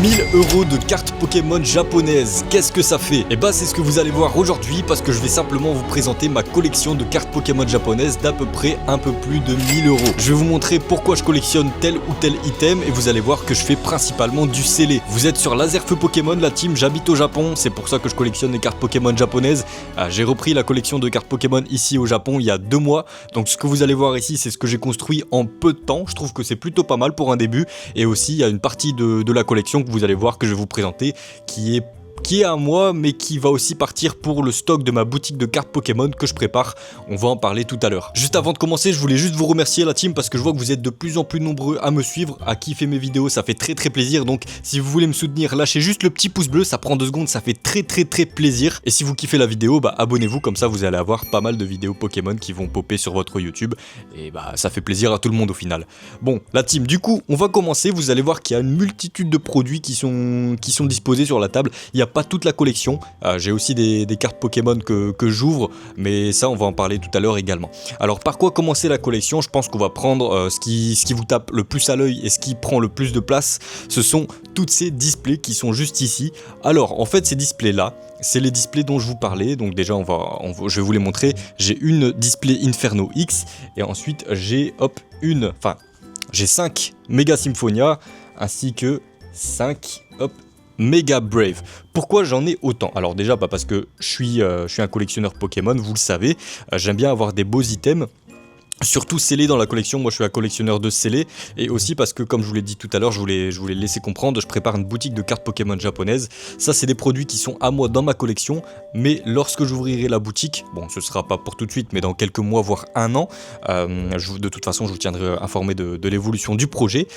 1000 € de cartes Pokémon japonaises, qu'est-ce que ça fait? Et bah c'est ce que vous allez voir aujourd'hui parce que je vais simplement vous présenter ma collection de cartes Pokémon japonaises d'à peu près un peu plus de 1000 €. Je vais vous montrer pourquoi je collectionne tel ou tel item et vous allez voir que je fais principalement du scellé. Vous êtes sur Laserfeu Pokémon, la team, j'habite au Japon, c'est pour ça que je collectionne les cartes Pokémon japonaises. J'ai repris la collection de cartes Pokémon ici au Japon il y a 2 mois, donc ce que vous allez voir ici c'est ce que j'ai construit en peu de temps, je trouve que c'est plutôt pas mal pour un début. Et aussi il y a une partie de la collection que vous allez voir que je vais vous présenter qui est à moi mais qui va aussi partir pour le stock de ma boutique de cartes Pokémon que je prépare, on va en parler tout à l'heure. Juste avant de commencer je voulais juste vous remercier la team parce que je vois que vous êtes de plus en plus nombreux à me suivre, à kiffer mes vidéos, ça fait très plaisir, donc si vous voulez me soutenir lâchez juste le petit pouce bleu, ça prend 2 secondes, ça fait très plaisir. Et si vous kiffez la vidéo, bah abonnez-vous, comme ça vous allez avoir pas mal de vidéos Pokémon qui vont popper sur votre YouTube et bah ça fait plaisir à tout le monde au final. Bon la team, du coup on va commencer, vous allez voir qu'il y a une multitude de produits qui sont disposés sur la table, il y a pas toute la collection, j'ai aussi des cartes Pokémon que j'ouvre, mais ça on va en parler tout à l'heure également. Alors par quoi commencer la collection? Je pense qu'on va prendre ce qui vous tape le plus à l'œil et ce qui prend le plus de place, ce sont toutes ces displays qui sont juste ici. Alors en fait ces displays là, c'est les displays dont je vous parlais, donc déjà je vais vous les montrer. J'ai une display Inferno X et ensuite j'ai 5 Mega Symphonia ainsi que 5 Mega Brave. Pourquoi j'en ai autant? Alors déjà parce que je suis un collectionneur Pokémon, vous le savez, j'aime bien avoir des beaux items. Surtout scellés dans la collection, moi je suis un collectionneur de scellés, et aussi parce que comme je vous l'ai dit tout à l'heure, je voulais laisser comprendre, je prépare une boutique de cartes Pokémon japonaises. Ça c'est des produits qui sont à moi dans ma collection, mais lorsque j'ouvrirai la boutique, bon ce sera pas pour tout de suite mais dans quelques mois voire un an, de toute façon je vous tiendrai informé de l'évolution du projet,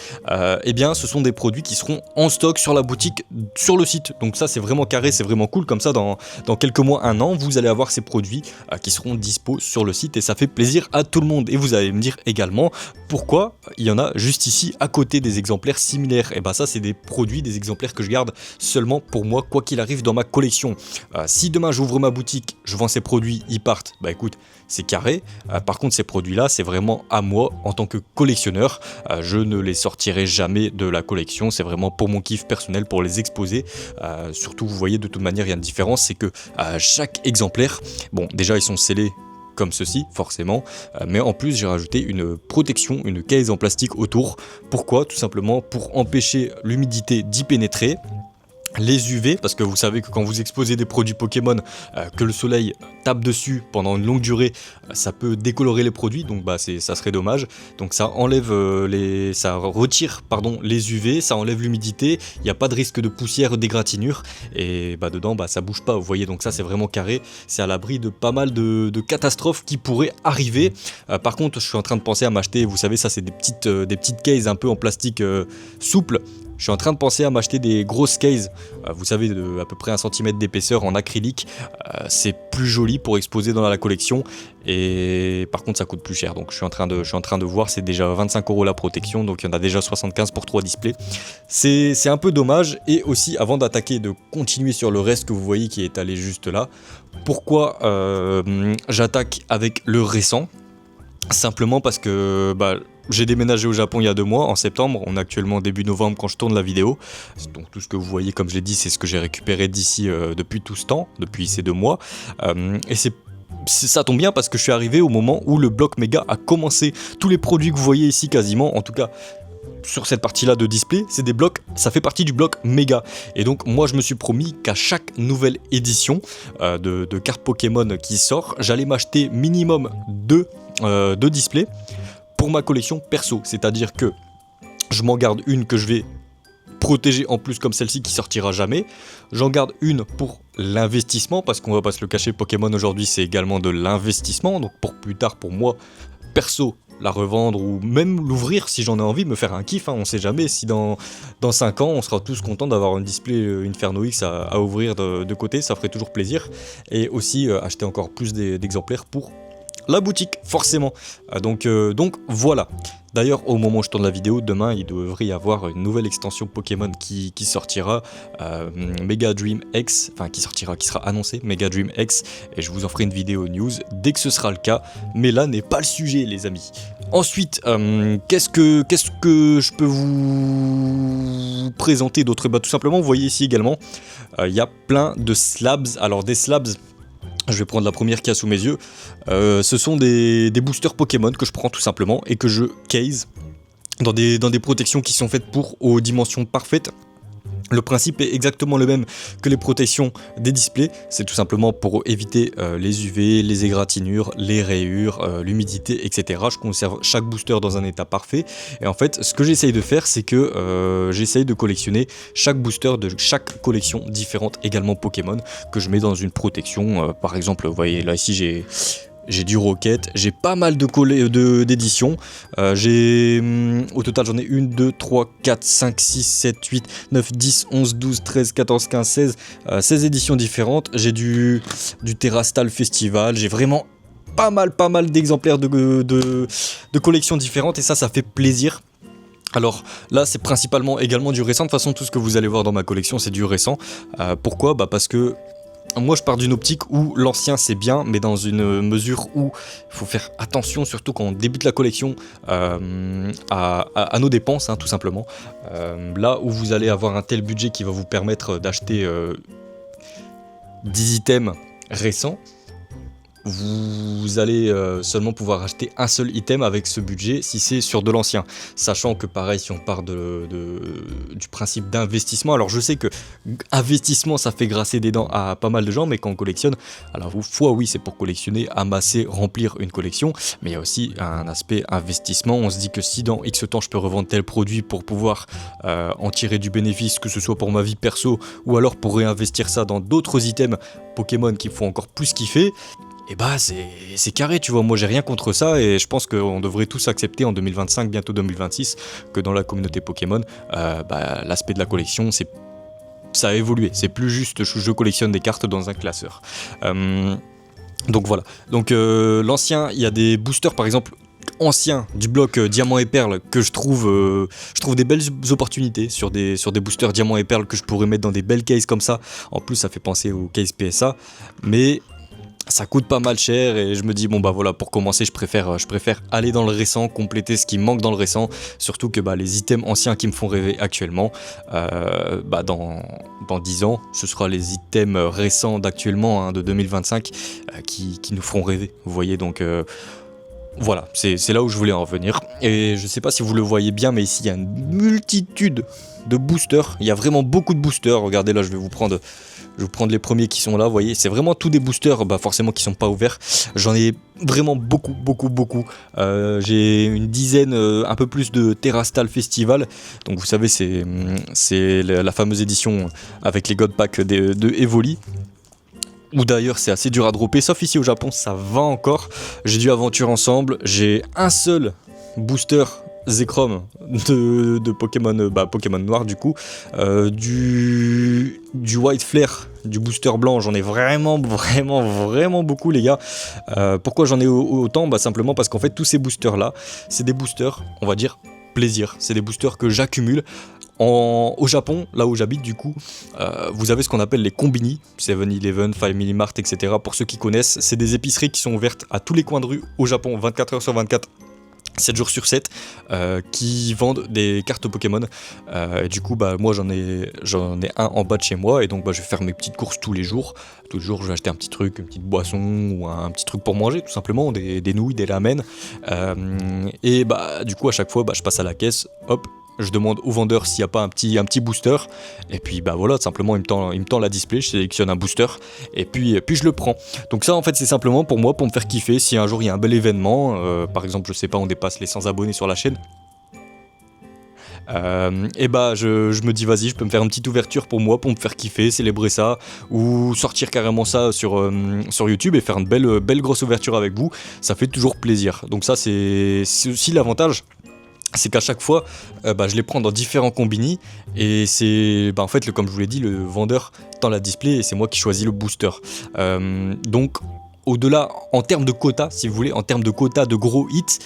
et bien ce sont des produits qui seront en stock sur la boutique, sur le site. Donc ça c'est vraiment carré, c'est vraiment cool, comme ça dans quelques mois, un an, vous allez avoir ces produits qui seront dispo sur le site et ça fait plaisir à tout le monde. Et vous allez me dire également pourquoi il y en a juste ici à côté des exemplaires similaires. Et bah ça c'est des produits, des exemplaires que je garde seulement pour moi, quoi qu'il arrive dans ma collection. Si demain j'ouvre ma boutique, je vends ces produits, ils partent, bah écoute, c'est carré. Par contre ces produits là c'est vraiment à moi en tant que collectionneur, je ne les sortirai jamais de la collection, c'est vraiment pour mon kiff personnel, pour les exposer. Surtout vous voyez de toute manière il y a une différence, c'est que chaque exemplaire, bon déjà ils sont scellés comme ceci forcément, mais en plus j'ai rajouté une protection, une case en plastique autour. Pourquoi? Tout simplement pour empêcher l'humidité d'y pénétrer, les UV, parce que vous savez que quand vous exposez des produits Pokémon, que le soleil tape dessus pendant une longue durée, ça peut décolorer les produits, donc bah ça serait dommage. Donc ça enlève ça retire les UV, ça enlève l'humidité, il n'y a pas de risque de poussière, d'égratignure, et bah dedans bah ça bouge pas, vous voyez, donc ça c'est vraiment carré, c'est à l'abri de pas mal de catastrophes qui pourraient arriver. Par contre je suis en train de penser à m'acheter, vous savez ça c'est des petites cases un peu en plastique souple. Je suis en train de penser à m'acheter des grosses cases, vous savez, de à peu près 1 cm d'épaisseur en acrylique. C'est plus joli pour exposer dans la collection et par contre ça coûte plus cher. Donc je suis en train de voir, c'est déjà 25 € la protection, donc il y en a déjà 75 pour 3 displays. C'est un peu dommage. Et aussi avant d'attaquer, de continuer sur le reste que vous voyez qui est étalé juste là, pourquoi j'attaque avec le récent? Simplement parce que j'ai déménagé au Japon il y a 2 mois, en septembre, on est actuellement début novembre quand je tourne la vidéo, donc tout ce que vous voyez comme je l'ai dit c'est ce que j'ai récupéré d'ici depuis tout ce temps, depuis ces 2 mois, et ça tombe bien parce que je suis arrivé au moment où le bloc méga a commencé. Tous les produits que vous voyez ici quasiment, en tout cas sur cette partie là de display, c'est des blocs, ça fait partie du bloc méga. Et donc moi je me suis promis qu'à chaque nouvelle édition de cartes Pokémon qui sort, j'allais m'acheter minimum 2 displays pour ma collection perso, c'est-à-dire que je m'en garde une que je vais protéger en plus comme celle-ci qui sortira jamais, j'en garde une pour l'investissement parce qu'on va pas se le cacher, Pokémon aujourd'hui c'est également de l'investissement, donc pour plus tard pour moi perso la revendre ou même l'ouvrir si j'en ai envie, me faire un kiff, hein, on sait jamais si dans 5 ans on sera tous contents d'avoir un display Inferno X à ouvrir de côté, ça ferait toujours plaisir. Et aussi acheter encore plus d'exemplaires pour la boutique forcément, donc voilà. D'ailleurs, au moment où je tourne la vidéo, demain, il devrait y avoir une nouvelle extension Pokémon qui sortira, Mega Dream X, enfin qui sera annoncée, Mega Dream X, et je vous en ferai une vidéo news dès que ce sera le cas, mais là n'est pas le sujet les amis. Ensuite, qu'est-ce que je peux vous présenter d'autre? Bah tout simplement, vous voyez ici également, il y a plein de slabs, alors des slabs... Je vais prendre la première qui a sous mes yeux. Ce sont des boosters Pokémon que je prends tout simplement et que je case dans des protections qui sont faites pour aux dimensions parfaites. Le principe est exactement le même que les protections des displays, c'est tout simplement pour éviter les UV, les égratignures, les rayures, l'humidité, etc. Je conserve chaque booster dans un état parfait, et en fait ce que j'essaye de faire c'est que j'essaye de collectionner chaque booster de chaque collection différente, également Pokémon, que je mets dans une protection. Par exemple, vous voyez là ici j'ai du Rocket, j'ai pas mal d'éditions, au total j'en ai 1, 2, 3, 4, 5, 6, 7, 8, 9, 10, 11, 12, 13, 14, 15, 16, 16 éditions différentes, j'ai du Terrastal Festival, j'ai vraiment pas mal d'exemplaires de collections différentes, et ça fait plaisir. Alors là c'est principalement également du récent, de toute façon tout ce que vous allez voir dans ma collection c'est du récent. Pourquoi? Bah parce que moi je pars d'une optique où l'ancien c'est bien, mais dans une mesure où il faut faire attention, surtout quand on débute la collection, à nos dépenses, hein, tout simplement. Là où vous allez avoir un tel budget qui va vous permettre d'acheter 10 items récents, vous allez seulement pouvoir acheter un seul item avec ce budget si c'est sur de l'ancien, sachant que pareil si on part du principe d'investissement, alors je sais que investissement ça fait grasser des dents à pas mal de gens, mais quand on collectionne, alors oui c'est pour collectionner, amasser, remplir une collection, mais il y a aussi un aspect investissement. On se dit que si dans X temps je peux revendre tel produit pour pouvoir en tirer du bénéfice, que ce soit pour ma vie perso ou alors pour réinvestir ça dans d'autres items Pokémon qui me font encore plus kiffer, et bah c'est carré, tu vois. Moi j'ai rien contre ça, et je pense qu'on devrait tous accepter en 2025, bientôt 2026, que dans la communauté Pokémon, l'aspect de la collection ça a évolué, c'est plus juste je collectionne des cartes dans un classeur. Donc voilà, donc l'ancien, il y a des boosters par exemple anciens du bloc Diamant et Perle que je trouve des belles opportunités sur des boosters Diamant et Perle que je pourrais mettre dans des belles cases comme ça. En plus ça fait penser aux cases PSA, mais ça coûte pas mal cher, et je me dis bon bah voilà, pour commencer je préfère aller dans le récent, compléter ce qui me manque dans le récent, surtout que les items anciens qui me font rêver actuellement, dans 10 ans ce sera les items récents d'actuellement, hein, de 2025, qui nous feront rêver, vous voyez. Donc voilà, c'est là où je voulais en revenir, et je sais pas si vous le voyez bien, mais ici il y a une multitude de boosters, il y a vraiment beaucoup de boosters. Regardez là, je vais vous prendre les premiers qui sont là, vous voyez, c'est vraiment tous des boosters, forcément qui sont pas ouverts. J'en ai vraiment beaucoup. J'ai une dizaine, un peu plus de Terrastal Festival, donc vous savez c'est la fameuse édition avec les God Pack de Evoli, où d'ailleurs c'est assez dur à dropper, sauf ici au Japon ça va encore. J'ai du Aventure Ensemble, j'ai un seul booster Zekrom de Pokémon, Pokémon Noir du coup, du White Flare, du booster blanc, j'en ai vraiment beaucoup les gars. Pourquoi j'en ai autant? Simplement parce qu'en fait tous ces boosters là, c'est des boosters, on va dire plaisir, c'est des boosters que j'accumule. Au Japon, là où j'habite du coup, vous avez ce qu'on appelle les combini, 7-Eleven, Family Mart, etc. Pour ceux qui connaissent, c'est des épiceries qui sont ouvertes à tous les coins de rue au Japon, 24 heures sur 24. 7 jours sur 7, qui vendent des cartes Pokémon, et du coup moi j'en ai un en bas de chez moi, et donc je vais faire mes petites courses tous les jours je vais acheter un petit truc, une petite boisson ou un petit truc pour manger tout simplement, des nouilles, des ramen, et du coup à chaque fois je passe à la caisse, hop, je demande au vendeur s'il n'y a pas un petit booster, et puis voilà, simplement il me tend la display, je sélectionne un booster, et puis je le prends. Donc ça en fait c'est simplement pour moi, pour me faire kiffer. Si un jour il y a un bel événement, par exemple je sais pas, on dépasse les 100 abonnés sur la chaîne, je me dis vas-y, je peux me faire une petite ouverture pour moi, pour me faire kiffer, célébrer ça, ou sortir carrément ça sur YouTube et faire une belle grosse ouverture avec vous, ça fait toujours plaisir. Donc ça c'est aussi l'avantage, c'est qu'à chaque fois je les prends dans différents combini, et c'est en fait comme je vous l'ai dit, le vendeur tend la display et c'est moi qui choisis le booster. Donc au-delà, en termes de quota, si vous voulez, en termes de quota de gros hits,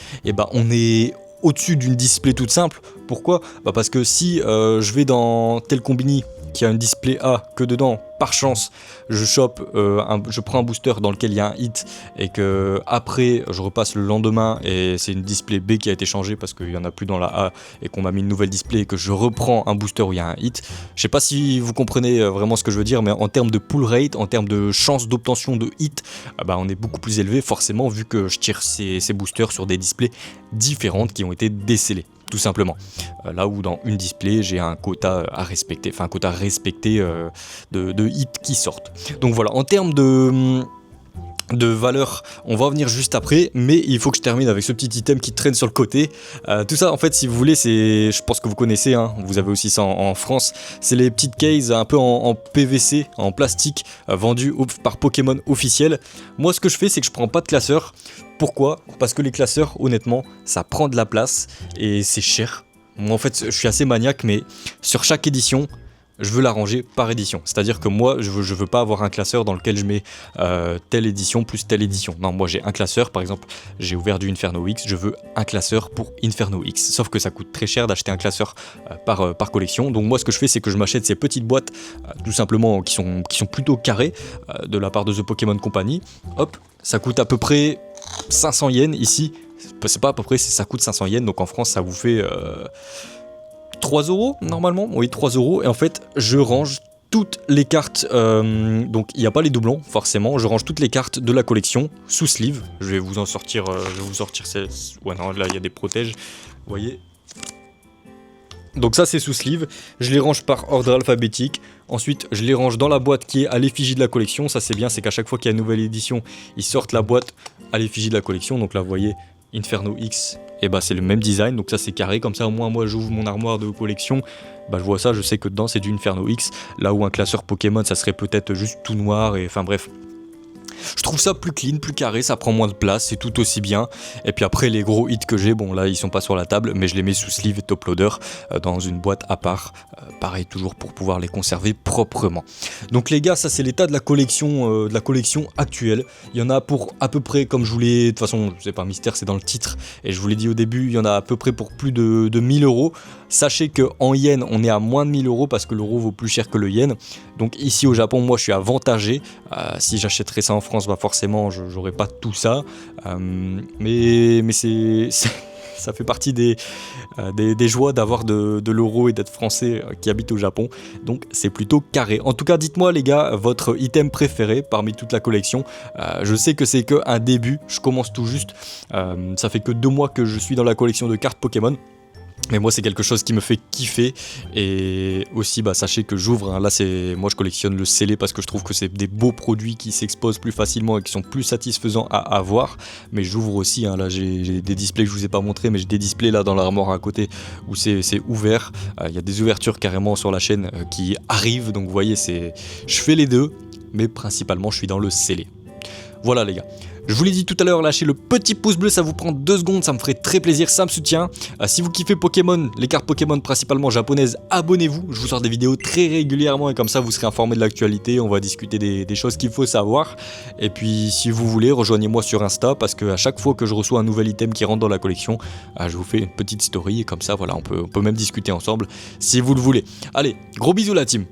on est au-dessus d'une display toute simple. Pourquoi? Parce que si je vais dans tel combini qui a une display A, que dedans, par chance, je prends un booster dans lequel il y a un hit et que après je repasse le lendemain et c'est une display B qui a été changée parce qu'il n'y en a plus dans la A et qu'on m'a mis une nouvelle display et que je reprends un booster où il y a un hit. Je sais pas si vous comprenez vraiment ce que je veux dire, mais en termes de pull rate, en termes de chance d'obtention de hit, on est beaucoup plus élevé forcément vu que je tire ces boosters sur des displays différentes qui ont été décelées. Tout simplement. Là où dans une display, j'ai un quota à respecter, enfin un quota respecté de hits qui sortent. Donc voilà, en termes de valeur, on va revenir juste après, mais il faut que je termine avec ce petit item qui traîne sur le côté. Tout ça, en fait, si vous voulez, je pense que vous connaissez, hein, vous avez aussi ça en France, c'est les petites cases un peu en PVC, en plastique, vendues par Pokémon officiel. Moi, ce que je fais, c'est que je prends pas de classeur. Pourquoi? Parce que les classeurs, honnêtement, ça prend de la place et c'est cher. Moi, en fait, je suis assez maniaque, mais sur chaque édition, je veux la ranger par édition. C'est-à-dire que moi, je veux pas avoir un classeur dans lequel je mets telle édition plus telle édition. Non, moi j'ai un classeur, par exemple, j'ai ouvert du Inferno X, je veux un classeur pour Inferno X. Sauf que ça coûte très cher d'acheter un classeur par collection. Donc moi, ce que je fais, c'est que je m'achète ces petites boîtes, tout simplement, qui sont plutôt carrées, de la part de The Pokémon Company. Hop, ça coûte à peu près 500 yens ici. C'est pas à peu près, ça coûte 500 yens, donc en France, ça vous fait 3 € normalement, oui 3 €, et en fait je range toutes les cartes, donc il n'y a pas les doublons forcément, je range toutes les cartes de la collection sous sleeve, je vais vous sortir celle, ouais non là il y a des protèges, vous voyez. Donc ça c'est sous sleeve, je les range par ordre alphabétique, ensuite je les range dans la boîte qui est à l'effigie de la collection, ça c'est bien, c'est qu'à chaque fois qu'il y a une nouvelle édition, ils sortent la boîte à l'effigie de la collection, donc là vous voyez Inferno X, et c'est le même design, donc ça c'est carré, comme ça au moins moi j'ouvre mon armoire de collection, je vois ça, je sais que dedans c'est du Inferno X, là où un classeur Pokémon ça serait peut-être juste tout noir, et enfin bref. Je trouve ça plus clean, plus carré, ça prend moins de place, c'est tout aussi bien. Et puis après les gros hits que j'ai, bon là ils sont pas sur la table, mais je les mets sous sleeve et top loader dans une boîte à part. Pareil toujours pour pouvoir les conserver proprement. Donc les gars, ça c'est l'état de la collection actuelle. Il y en a pour à peu près, comme je vous l'ai, de toute façon c'est pas un mystère, c'est dans le titre, et je vous l'ai dit au début, il y en a à peu près pour plus de 1000 €. Sachez qu'en yens on est à moins de 1000 € parce que l'euro vaut plus cher que le yen. Donc ici au Japon, moi je suis avantagé. Si j'achèterais ça en France, forcément j'aurais pas tout ça, mais ça fait partie des joies d'avoir de l'euro et d'être français qui habite au Japon, donc c'est plutôt carré. En tout cas, dites-moi les gars, votre item préféré parmi toute la collection. Je sais que c'est qu'un début, je commence tout juste, ça fait que 2 mois que je suis dans la collection de cartes Pokémon. Mais moi c'est quelque chose qui me fait kiffer, et aussi sachez que j'ouvre, hein, là moi je collectionne le scellé parce que je trouve que c'est des beaux produits qui s'exposent plus facilement et qui sont plus satisfaisants à avoir, mais j'ouvre aussi, hein, là j'ai des displays que je vous ai pas montré, mais j'ai des displays là dans l'armoire à côté où c'est ouvert, il y a des ouvertures carrément sur la chaîne qui arrivent, donc vous voyez je fais les deux, mais principalement je suis dans le scellé. Voilà les gars. Je vous l'ai dit tout à l'heure, lâchez le petit pouce bleu, ça vous prend 2 secondes, ça me ferait très plaisir, ça me soutient. Si vous kiffez Pokémon, les cartes Pokémon principalement japonaises, abonnez-vous, je vous sors des vidéos très régulièrement et comme ça vous serez informé de l'actualité, on va discuter des choses qu'il faut savoir. Et puis si vous voulez, rejoignez-moi sur Insta parce qu'à chaque fois que je reçois un nouvel item qui rentre dans la collection, je vous fais une petite story et comme ça voilà, on peut même discuter ensemble si vous le voulez. Allez, gros bisous la team.